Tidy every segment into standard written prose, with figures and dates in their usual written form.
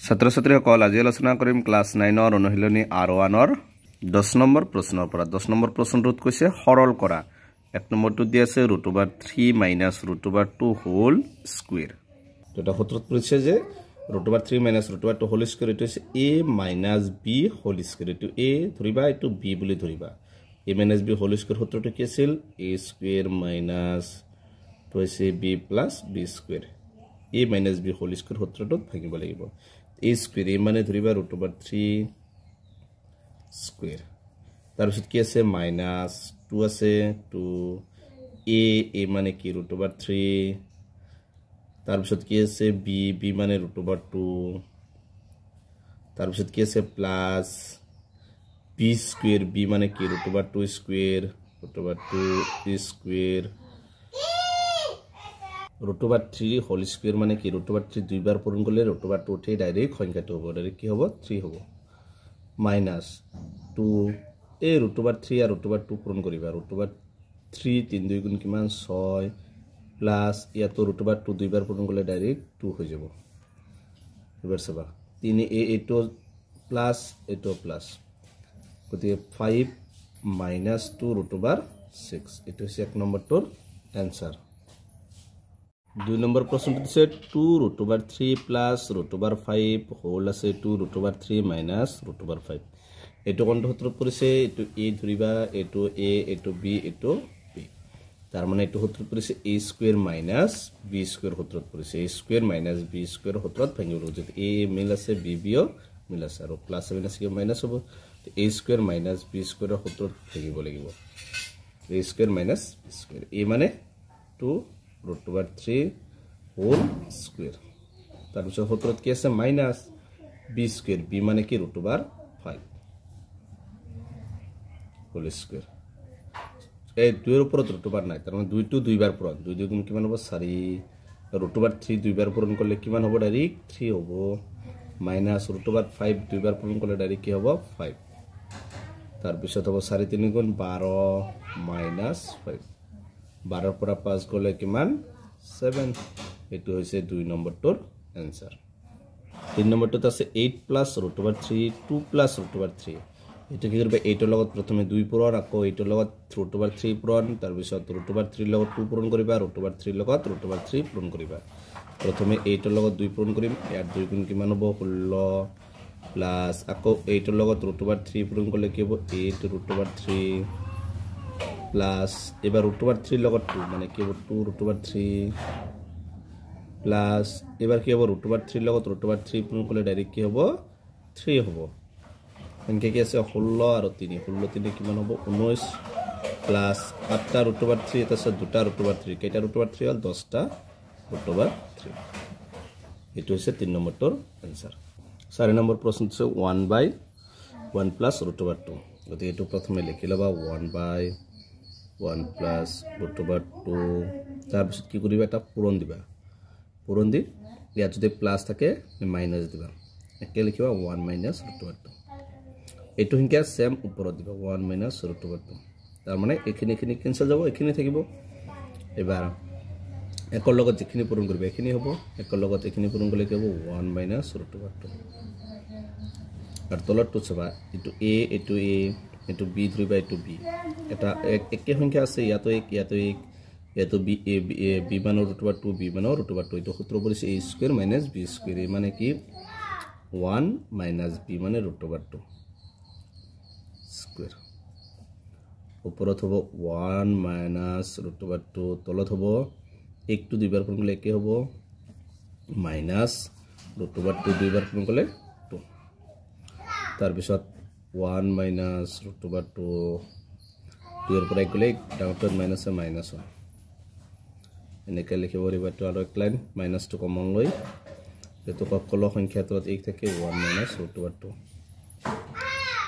ছাত্ৰ ছাত্ৰীসকল আজি আলোচনা কৰিম ক্লাছ 9 অনুশীলনী R1 ৰ 10 নম্বৰ প্ৰশ্নৰ পৰা 10 নম্বৰ প্ৰশ্নটোত কৈছে সৰল কৰা 1 নম্বৰটো দি আছে √3 - √2 হোল স্কয়াৰ এটা সূত্ৰত কৈছে যে √3 - √2 হোল স্কয়াৰ এটো হৈছে a - b হোল স্কয়াৰ এটো a ধৰিবা এটো b বুলি ধৰিবা a - b হোল স্কয়াৰ সূত্ৰটো কি আছিল a স্কয়াৰ মাইনাস তো হৈছে b plus b square a - b whole square সূত্ৰটোত ভাঙিব লাগিব a স্কয়াৰ a মানে ধৰিবা √3 স্কয়াৰ তাৰপিছত কি আছে মাইনাস 2 আছে 2 a মানে কি √3 তাৰপিছত কি আছে b মানে √2 তাৰপিছত কি আছে প্লাস b স্কয়াৰ b মানে কি √2 স্কয়াৰ √2 স্কয়াৰ √3 হোল স্কয়াৰ মানে কি √3 দুইবাৰ পূৰণ কৰিলে √2 উঠে ডাইৰেক্ট সংখ্যাটো হ'ব ডাইৰেক্ট কি হ'ব 3 হ'ব মাইনাস 2 এই √3 আৰু √2 পূৰণ কৰিবা √3 3 2 গুণ কিমান 6 প্লাস ইয়াতো √2 দুইবাৰ পূৰণ কৰিলে ডাইৰেক্ট 2 হৈ যাব এবাৰ চাবা 3 এটো প্লাস এটো প্লাস গতিকে 5 - 2 √6 এটো হৈছে 1 নম্বৰটোৰ आंसर 2 নম্বৰ প্ৰশ্নটো দিছে 2 √3 প্লাস √5 হোল আছে 2 √3 মাইনাস √5 এটো কোনটো সূত্ৰত পৰিছে এটো a ধৰিবা এটো a এটো b এটো b তাৰ মানে এটো সূত্ৰত পৰিছে a square minus b square সূত্ৰত পৰিছে a square minus b square সূত্ৰত ভাঙিব যদি a মিল আছে b ও মিল আছে আৰু প্লাস মাইনাস কি মাইনাস হ'ব a square minus b square সূত্ৰত ভাঙিব লাগিব a square minus b square a মানে 2 √3 হোল স্কয়াৰ তাৰপিছত সূত্ৰত কি আছে মাইনাস b স্কয়াৰ b মানে কি √5 হোল স্কয়াৰ এই 2 এৰ উপৰত √5 নাই তাৰ মানে 2 টো দুইবাৰ পূৰণ 2 2 গুণ কিমান হ'ব 4 √3 দুইবাৰ পূৰণ কৰিলে কিমান হ'ব ডাইৰেক্ট 3 হ'ব মাইনাস √5 দুইবাৰ পূৰণ কৰিলে ডাইৰেক্ট কি হ'ব 5 তাৰপিছত হ'ব 4 3 গুণ 12 মাইনাস 5 12 পৰা 5 গলে কিমান 7 এটো হৈছে 2 নম্বৰটোৰ आंसर 3 নম্বৰটোত আছে 8 + √3 2 + √3 এটো কি কৰিবা 8 ৰ লগত প্ৰথমে 2 পূৰণ আকৌ 8 ৰ লগত √3 পূৰণ তাৰ পিছত √3 ৰ লগত 2 পূৰণ কৰিবা √3 ৰ লগত √3 পূৰণ কৰিবা প্ৰথমে 8 ৰ লগত 2 পূৰণ কৰিম ইয়াত 2 গুণ কিমান হ'ব 16 প্লাস আকৌ 8 ৰ লগত √3 পূৰণ কৰিলে কি হ'ব 8 √3 প্লাস এবাৰ √3 লগত 2 মানে কি হ'ব 2 √3 প্লাস এবাৰ কি হ'ব √3 লগত √3 পূৰণ কৰিলে ডাইৰেক্ট কি হ'ব 3 হ'ব সংখ্যা কি আছে 16 আৰু 3 16 3 কিমান হ'ব 19 প্লাস 8টা √3 এটা আছে 2টা √3 কেইটা √3 হল 10টা √3 এটো হৈছে 3 নম্বৰটোৰ आंसर 4 নম্বৰ প্ৰশ্ন আছে 1/1 + √2 গতিকে এটো প্ৰথমে লিখি লবা 1/1 + √2 তাৰপিছত কি কৰিবা এটা পূৰণ দিবা পূৰণ দি ইয়াত যদি প্লাস থাকে মাইনাস দিবা একে লিখিবা 1 - √2 এটো সংখ্যা সেম ওপৰত দিবা 1 - √2 তাৰ মানে এখিনি কেনসেল যাব এখিনি থাকিব এবাৰ একৰ লগত যিখিনি পূৰণ কৰিবা এখিনি হ'ব একৰ লগত এখিনি পূৰণ কৰিলে কি হ'ব 1 - √2 আৰু তলৰটো চাবা এটো a এটো a এটো b ধৰিবা এটো b এটা একে সংখ্যা আছে ইয়াতো এক ইয়াতো এক ইয়াতো b b মানৰ √2 b মানৰ √2 এটো সূত্ৰ পৰিছে a square minus b square মানে কি 1 মাইনাস b মানে √2 স্কয়াৰ ওপৰত হ'ব 1 মাইনাস √2 তলত হ'ব 1 টো দুইবাৰ পূৰণ কৰিলে একে হ'ব মাইনাস √2 দুইবাৰ পূৰণ কৰিলে 2 তাৰ পিছত 1 মাইনাস √2 2 এৰ পৰা গলে ডাউটত মাইনাস এ মাইনাস 1 এনেকে লিখিব পাৰিবা তো আৰু এক লাইন মাইনাস টু কমন লৈ এটো সকলো সংখ্যা তলত 1 থাকে 1 মাইনাস √2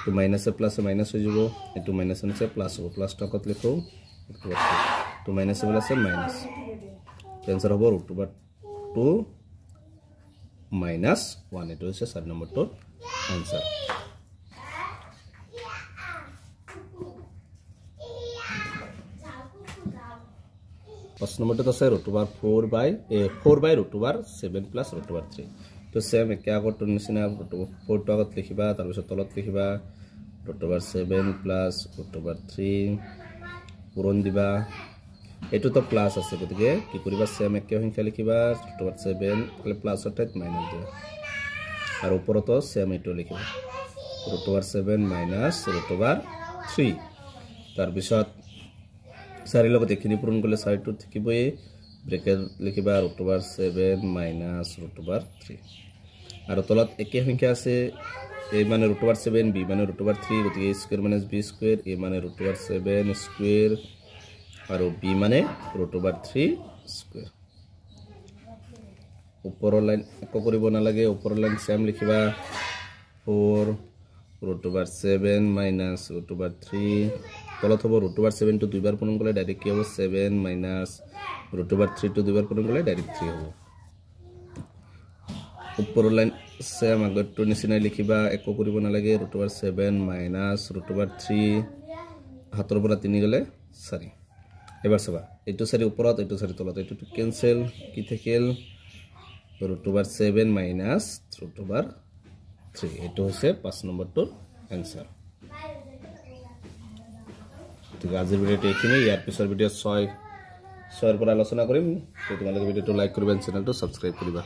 তো মাইনাস এ প্লাস এ মাইনাস হৈ যাব এটো মাইনাস এ প্লাস হ'ব প্লাস টকত লিখো তো মাইনাস এ প্লাস এ মাইনাস आंसर হ'ব √2 মাইনাস 1 এটো হৈছে 4 নম্বৰটোৰ आंसर 5 নম্বৰটো আছে √4/√7 + √3 তো সেম একে আগৰটোৰ নিচিনা √4 আগত লিখিবা তাৰপিছত তলত লিখিবা √7 প্লাছ √3 পূৰণ দিবা এটো তো প্লাস আছে গতিকে কি কৰিবা সেম একে সংখ্যা লিখিবা √7 তাহলে প্লাস অর্থাৎ মাইনাস দিবা আর উপরতো সেম এটো লিখিবা √7 মাইনাস √3 তার পিছত 4 লগত এখিনি পূরণ করলে 4 টো থাকিবই ব্রেকেট লিখিবা √7 মাইনাস √3 আর তলত একে সংখ্যা আছে a মানে √7 b মানে √3 গতিকে a square minus b square a মানে √7 স্কয়ার আর b মানে √3 স্কয়ার উপৰৰ লাইন একো কৰিব নালাগে উপৰৰ লাইন সেম লিখিবা 4 √7 মাইনাস √3 তলত হ'ব √7 টো দুইবাৰ পূৰণ কৰিলে ডাইৰেক্ট কি হ'ব 7 মাইনাস √3 টো দুইবাৰ পূৰণ কৰিলে ডাইৰেক্ট 3 হ'ব উপৰৰ লাইন সেম আগৰটো নিচিনা লিখিবা একো কৰিব নালাগে √7 মাইনাস √3 হাতৰ পৰা 3 গলে 4 এবাৰ সবা এটো 4 উপৰত এটো 4 তলত এটো ক্যান্সেল কি থাকিল √7 মাইনাস √3 এটো হৈছে 5 নম্বৰটোৰ आंसर ঠিক আজিৰ ভিডিওটো এখিনি ইয়াৰ পিছৰ ভিডিও 6 এৰ পৰা আলোচনা কৰিম তো তোমালোকে ভিডিওটো লাইক কৰিবা চেনেলটো সাবস্ক্ৰাইব কৰিবা